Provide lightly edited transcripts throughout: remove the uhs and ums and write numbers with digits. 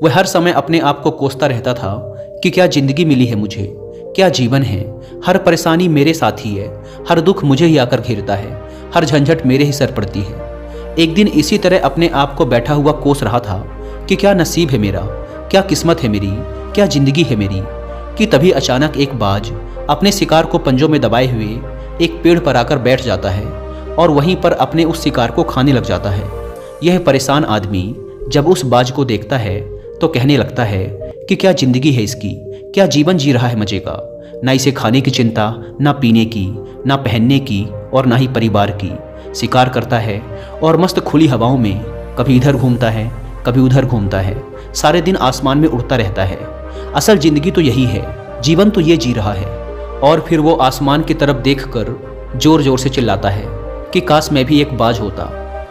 वह हर समय अपने आप को कोसता रहता था कि क्या जिंदगी मिली है मुझे, क्या जीवन है। हर परेशानी मेरे साथ ही है, हर दुख मुझे ही आकर घेरता है, हर झंझट मेरे ही सर पड़ती है। एक दिन इसी तरह अपने आप को बैठा हुआ कोस रहा था कि क्या नसीब है मेरा, क्या किस्मत है मेरी, क्या जिंदगी है मेरी, कि तभी अचानक एक बाज अपने शिकार को पंजों में दबाए हुए एक पेड़ पर आकर बैठ जाता है और वहीं पर अपने उस शिकार को खाने लग जाता है। यह परेशान आदमी जब उस बाज को देखता है तो कहने लगता है कि क्या जिंदगी है इसकी, क्या जीवन जी रहा है मजे का। ना इसे खाने की चिंता, ना पीने की, ना पहनने की और ना ही परिवार की। शिकार करता है और मस्त खुली हवाओं में कभी इधर घूमता है, कभी उधर घूमता है, सारे दिन आसमान में उड़ता रहता है। असल जिंदगी तो यही है, जीवन तो ये जी रहा है। और फिर वो आसमान की तरफ देखकर जोर जोर से चिल्लाता है कि काश मैं भी एक बाज होता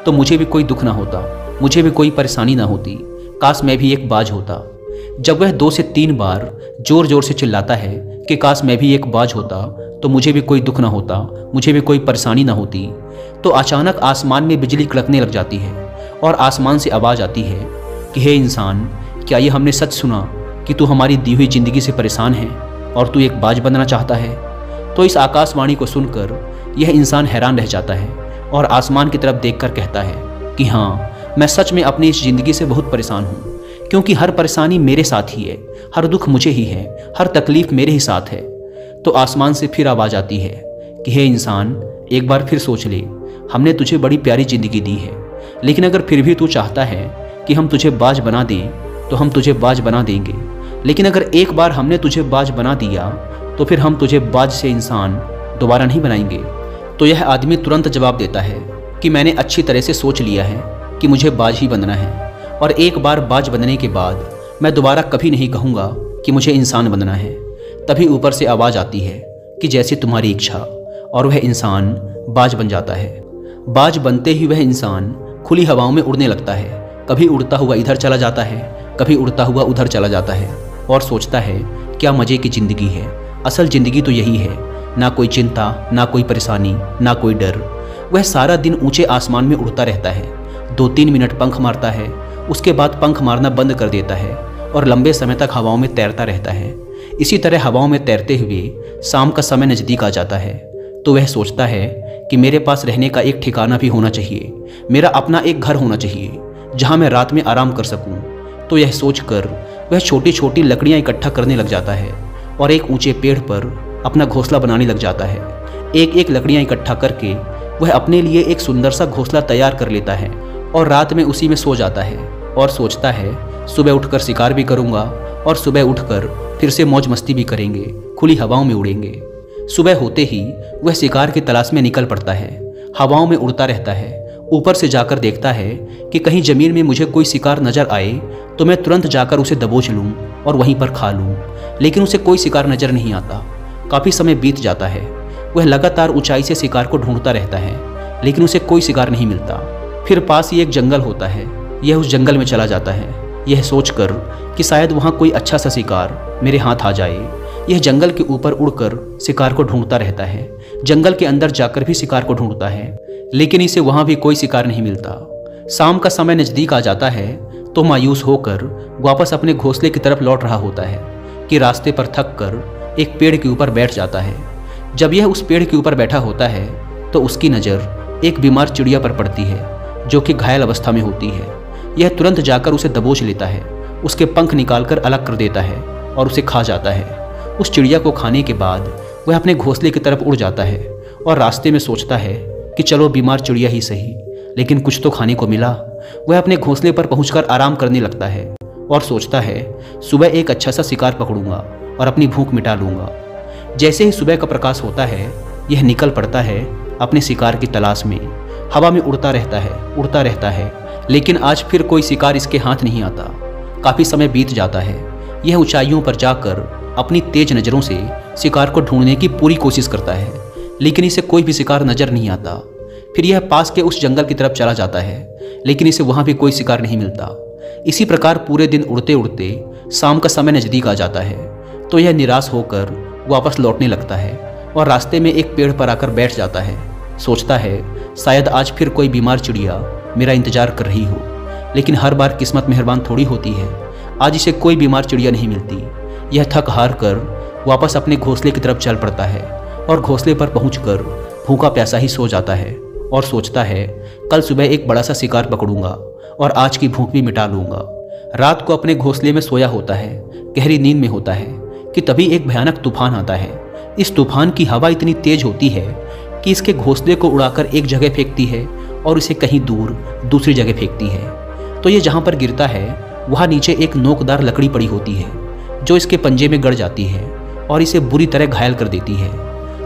तो मुझे भी कोई दुख ना होता, मुझे भी कोई परेशानी ना होती, काश मैं भी एक बाज होता। जब वह 2 से 3 बार जोर जोर से चिल्लाता है कि काश मैं भी एक बाज होता तो मुझे भी कोई दुख ना होता, मुझे भी कोई परेशानी ना होती, तो अचानक आसमान में बिजली कड़कने लग जाती है और आसमान से आवाज़ आती है कि हे इंसान, क्या ये हमने सच सुना कि तू हमारी दी हुई ज़िंदगी से परेशान है और तू एक बाज बनना चाहता है। तो इस आकाशवाणी को सुनकर यह इंसान हैरान रह जाता है और आसमान की तरफ देखकर कहता है कि हाँ, मैं सच में अपनी इस ज़िंदगी से बहुत परेशान हूँ, क्योंकि हर परेशानी मेरे साथ ही है, हर दुख मुझे ही है, हर तकलीफ मेरे ही साथ है। तो आसमान से फिर आवाज़ आती है कि हे इंसान, एक बार फिर सोच ले, हमने तुझे बड़ी प्यारी ज़िंदगी दी है, लेकिन अगर फिर भी तू चाहता है कि हम तुझे बाज बना दें तो हम तुझे बाज बना देंगे, लेकिन अगर एक बार हमने तुझे बाज बना दिया तो फिर हम तुझे बाज से इंसान दोबारा नहीं बनाएंगे। तो यह आदमी तुरंत जवाब देता है कि मैंने अच्छी तरह से सोच लिया है कि मुझे बाज ही बनना है, और एक बार बाज बनने के बाद मैं दोबारा कभी नहीं कहूँगा कि मुझे इंसान बनना है। तभी ऊपर से आवाज़ आती है कि जैसे तुम्हारी इच्छा, और वह इंसान बाज बन जाता है। बाज बनते ही वह इंसान खुली हवाओं में उड़ने लगता है, कभी उड़ता हुआ इधर चला जाता है, कभी उड़ता हुआ उधर चला जाता है और सोचता है क्या मज़े की ज़िंदगी है, असल ज़िंदगी तो यही है, ना कोई चिंता, ना कोई परेशानी, ना कोई डर। वह सारा दिन ऊंचे आसमान में उड़ता रहता है, 2-3 मिनट पंख मारता है, उसके बाद पंख मारना बंद कर देता है और लंबे समय तक हवाओं में तैरता रहता है। इसी तरह हवाओं में तैरते हुए शाम का समय नज़दीक आ जाता है तो वह सोचता है कि मेरे पास रहने का एक ठिकाना भी होना चाहिए, मेरा अपना एक घर होना चाहिए जहाँ मैं रात में आराम कर सकूँ। तो यह सोचकर वह छोटी छोटी लकड़ियाँ इकट्ठा करने लग जाता है और एक ऊंचे पेड़ पर अपना घोंसला बनाने लग जाता है। एक एक लकड़ियाँ इकट्ठा करके वह अपने लिए एक सुंदर सा घोंसला तैयार कर लेता है और रात में उसी में सो जाता है और सोचता है सुबह उठकर शिकार भी करूँगा और सुबह उठकर फिर से मौज मस्ती भी करेंगे, खुली हवाओं में उड़ेंगे। सुबह होते ही वह शिकार की तलाश में निकल पड़ता है, हवाओं में उड़ता रहता है। ऊपर से जाकर देखता है कि कहीं ज़मीन में मुझे कोई शिकार नज़र आए तो मैं तुरंत जाकर उसे दबोच लूँ और वहीं पर खा लूँ, लेकिन उसे कोई शिकार नज़र नहीं आता। काफ़ी समय बीत जाता है, वह लगातार ऊंचाई से शिकार को ढूंढता रहता है, लेकिन उसे कोई शिकार नहीं मिलता। फिर पास ही एक जंगल होता है, यह उस जंगल में चला जाता है, यह सोचकर कि शायद वहाँ कोई अच्छा सा शिकार मेरे हाथ आ जाए। यह जंगल के ऊपर उड़कर शिकार को ढूंढता रहता है, जंगल के अंदर जाकर भी शिकार को ढूंढता है, लेकिन इसे वहाँ भी कोई शिकार नहीं मिलता। शाम का समय नज़दीक आ जाता है तो मायूस होकर वापस अपने घोंसले की तरफ लौट रहा होता है कि रास्ते पर थक कर एक पेड़ के ऊपर बैठ जाता है। जब यह उस पेड़ के ऊपर बैठा होता है तो उसकी नज़र एक बीमार चिड़िया पर पड़ती है जो कि घायल अवस्था में होती है। यह तुरंत जाकर उसे दबोच लेता है, उसके पंख निकालकर अलग कर देता है और उसे खा जाता है। उस चिड़िया को खाने के बाद वह अपने घोंसले की तरफ उड़ जाता है और रास्ते में सोचता है कि चलो बीमार चिड़िया ही सही, लेकिन कुछ तो खाने को मिला। वह अपने घोंसले पर पहुंचकर आराम करने लगता है और सोचता है सुबह एक अच्छा सा शिकार पकड़ूंगा और अपनी भूख मिटा लूंगा। जैसे ही सुबह का प्रकाश होता है यह निकल पड़ता है अपने शिकार की तलाश में। हवा में उड़ता रहता है, लेकिन आज फिर कोई शिकार इसके हाथ नहीं आता। काफ़ी समय बीत जाता है, यह ऊंचाइयों पर जाकर अपनी तेज नज़रों से शिकार को ढूंढने की पूरी कोशिश करता है, लेकिन इसे कोई भी शिकार नज़र नहीं आता। फिर यह पास के उस जंगल की तरफ चला जाता है, लेकिन इसे वहाँ भी कोई शिकार नहीं मिलता। इसी प्रकार पूरे दिन उड़ते उड़ते शाम का समय नज़दीक आ जाता है तो यह निराश होकर वापस लौटने लगता है और रास्ते में एक पेड़ पर आकर बैठ जाता है। सोचता है शायद आज फिर कोई बीमार चिड़िया मेरा इंतजार कर रही हो, लेकिन हर बार किस्मत मेहरबान थोड़ी होती है। आज इसे कोई बीमार चिड़िया नहीं मिलती। यह थक हार कर वापस अपने घोंसले की तरफ चल पड़ता है और घोंसले पर पहुंचकर भूखा प्यासा ही सो जाता है और सोचता है कल सुबह एक बड़ा सा शिकार पकड़ूंगा और आज की भूख भी मिटा लूंगा। रात को अपने घोंसले में सोया होता है, गहरी नींद में होता है कि तभी एक भयानक तूफान आता है। इस तूफान की हवा इतनी तेज होती है कि इसके घोंसले को उड़ाकर एक जगह फेंकती है और इसे कहीं दूर दूसरी जगह फेंकती है। तो ये जहाँ पर गिरता है वहाँ नीचे एक नोकदार लकड़ी पड़ी होती है जो इसके पंजे में गड़ जाती है और इसे बुरी तरह घायल कर देती है।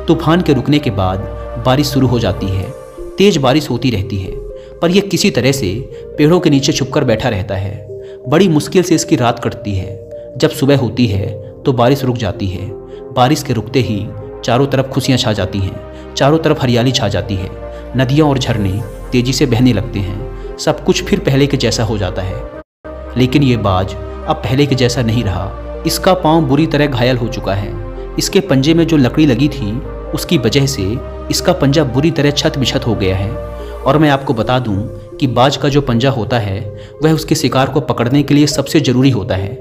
तूफान के रुकने के बाद बारिश शुरू हो जाती है। तेज बारिश होती रहती है पर यह किसी तरह से पेड़ों के नीचे छुपकर बैठा रहता है। बड़ी मुश्किल से इसकी रात कटती है। जब सुबह होती है तो बारिश रुक जाती है। बारिश के रुकते ही चारों तरफ खुशियाँ छा जाती हैं, चारों तरफ हरियाली छा जाती है। नदियाँ और झरने तेजी से बहने लगते हैं। सब कुछ फिर पहले के जैसा हो जाता है। लेकिन ये बाज अब पहले के जैसा नहीं रहा। इसका पाँव बुरी तरह घायल हो चुका है। इसके पंजे में जो लकड़ी लगी थी उसकी वजह से इसका पंजा बुरी तरह छत बिछत हो गया है। और मैं आपको बता दूं कि बाज का जो पंजा होता है वह उसके शिकार को पकड़ने के लिए सबसे ज़रूरी होता है,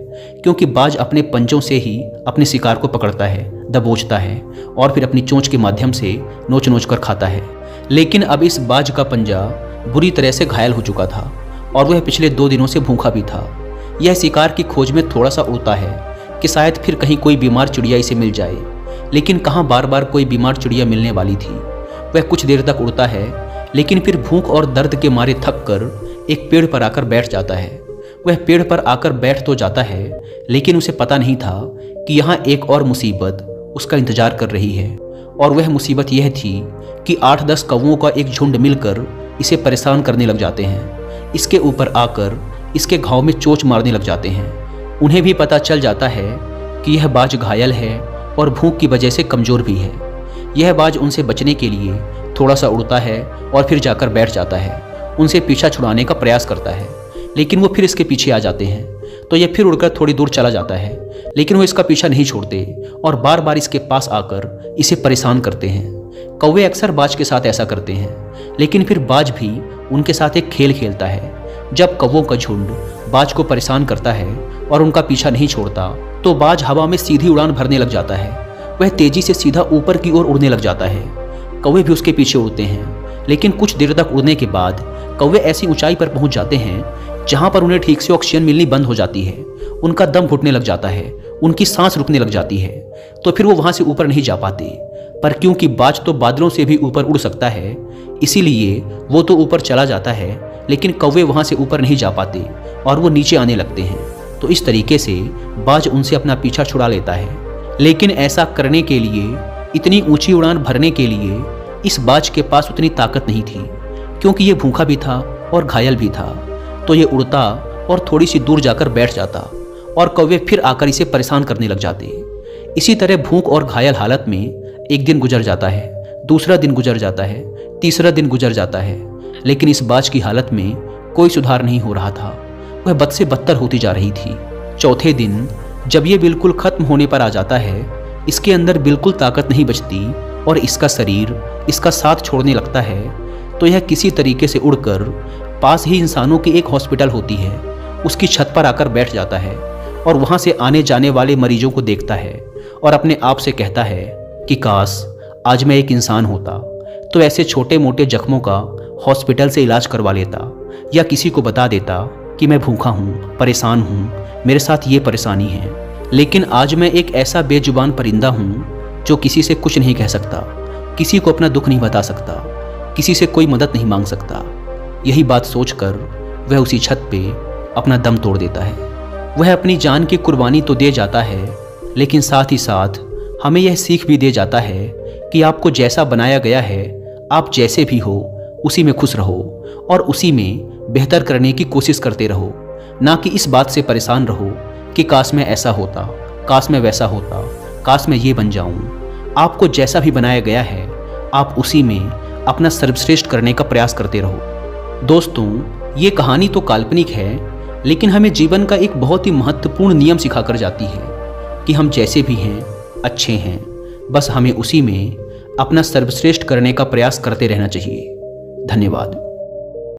क्योंकि बाज अपने पंजों से ही अपने शिकार को पकड़ता है, दबोचता है और फिर अपनी चोंच के माध्यम से नोच नोच कर खाता है। लेकिन अब इस बाज का पंजा बुरी तरह से घायल हो चुका था और वह पिछले 2 दिनों से भूखा भी था। यह शिकार की खोज में थोड़ा सा उड़ता है कि शायद फिर कहीं कोई बीमार चिड़िया इसे मिल जाए, लेकिन कहाँ बार बार कोई बीमार चिड़िया मिलने वाली थी। वह कुछ देर तक उड़ता है लेकिन फिर भूख और दर्द के मारे थक कर एक पेड़ पर आकर बैठ जाता है। वह पेड़ पर आकर बैठ तो जाता है लेकिन उसे पता नहीं था कि यहाँ एक और मुसीबत उसका इंतजार कर रही है। और वह मुसीबत यह थी कि 8-10 कौवों का एक झुंड मिलकर इसे परेशान करने लग जाते हैं। इसके ऊपर आकर इसके घाव में चोंच मारने लग जाते हैं। उन्हें भी पता चल जाता है कि यह बाज घायल है और भूख की वजह से कमज़ोर भी है। यह बाज उनसे बचने के लिए थोड़ा सा उड़ता है और फिर जाकर बैठ जाता है। उनसे पीछा छुड़ाने का प्रयास करता है लेकिन वो फिर इसके पीछे आ जाते हैं। तो यह फिर उड़कर थोड़ी दूर चला जाता है लेकिन वो इसका पीछा नहीं छोड़ते और बार बार इसके पास आकर इसे परेशान करते हैं। कौवे अक्सर बाज के साथ ऐसा करते हैं लेकिन फिर बाज भी उनके साथ एक खेल खेलता है। जब कौवों का झुंड बाज को परेशान करता है और उनका पीछा नहीं छोड़ता तो बाज हवा में सीधी उड़ान भरने लग जाता है। वह तेजी से सीधा ऊपर की ओर उड़ने लग जाता है। कौवे भी उसके पीछे उड़ते हैं लेकिन कुछ देर तक उड़ने के बाद कौवे ऐसी ऊंचाई पर पहुंच जाते हैं जहां पर उन्हें ठीक से ऑक्सीजन मिलनी बंद हो जाती है। उनका दम घुटने लग जाता है, उनकी सांस रुकने लग जाती है। तो फिर वो वहां से ऊपर नहीं जा पाते। पर क्योंकि बाज तो बादलों से भी ऊपर उड़ सकता है इसीलिए वो तो ऊपर चला जाता है लेकिन कौवे वहां से ऊपर नहीं जा पाते और वो नीचे आने लगते हैं। तो इस तरीके से बाज उनसे अपना पीछा छुड़ा लेता है। लेकिन ऐसा करने के लिए, इतनी ऊंची उड़ान भरने के लिए इस बाज के पास उतनी ताकत नहीं थी, क्योंकि ये भूखा भी था और घायल भी था। तो ये उड़ता और थोड़ी सी दूर जाकर बैठ जाता और कौवे फिर आकर इसे परेशान करने लग जाते। इसी तरह भूख और घायल हालत में एक दिन गुजर जाता है, दूसरा दिन गुजर जाता है, तीसरा दिन गुजर जाता है, लेकिन इस बाज की हालत में कोई सुधार नहीं हो रहा था। वह बद से बदतर होती जा रही थी। चौथे दिन जब ये बिल्कुल खत्म होने पर आ जाता है, इसके अंदर बिल्कुल ताकत नहीं बचती और इसका शरीर इसका साथ छोड़ने लगता है, तो यह किसी तरीके से उड़कर पास ही इंसानों की एक हॉस्पिटल होती है उसकी छत पर आकर बैठ जाता है और वहाँ से आने जाने वाले मरीजों को देखता है और अपने आप से कहता है कि काश आज मैं एक इंसान होता तो ऐसे छोटे मोटे जख्मों का हॉस्पिटल से इलाज करवा लेता या किसी को बता देता कि मैं भूखा हूँ, परेशान हूँ, मेरे साथ ये परेशानी है। लेकिन आज मैं एक ऐसा बेजुबान परिंदा हूँ जो किसी से कुछ नहीं कह सकता, किसी को अपना दुख नहीं बता सकता, किसी से कोई मदद नहीं मांग सकता। यही बात सोचकर वह उसी छत पे अपना दम तोड़ देता है। वह अपनी जान की कुर्बानी तो दे जाता है लेकिन साथ ही साथ हमें यह सीख भी दे जाता है कि आपको जैसा बनाया गया है, आप जैसे भी हो उसी में खुश रहो और उसी में बेहतर करने की कोशिश करते रहो, ना कि इस बात से परेशान रहो कि काश मैं ऐसा होता, काश मैं वैसा होता, काश मैं ये बन जाऊं। आपको जैसा भी बनाया गया है आप उसी में अपना सर्वश्रेष्ठ करने का प्रयास करते रहो। दोस्तों, ये कहानी तो काल्पनिक है लेकिन हमें जीवन का एक बहुत ही महत्वपूर्ण नियम सिखाकर जाती है कि हम जैसे भी हैं अच्छे हैं, बस हमें उसी में अपना सर्वश्रेष्ठ करने का प्रयास करते रहना चाहिए। धन्यवाद।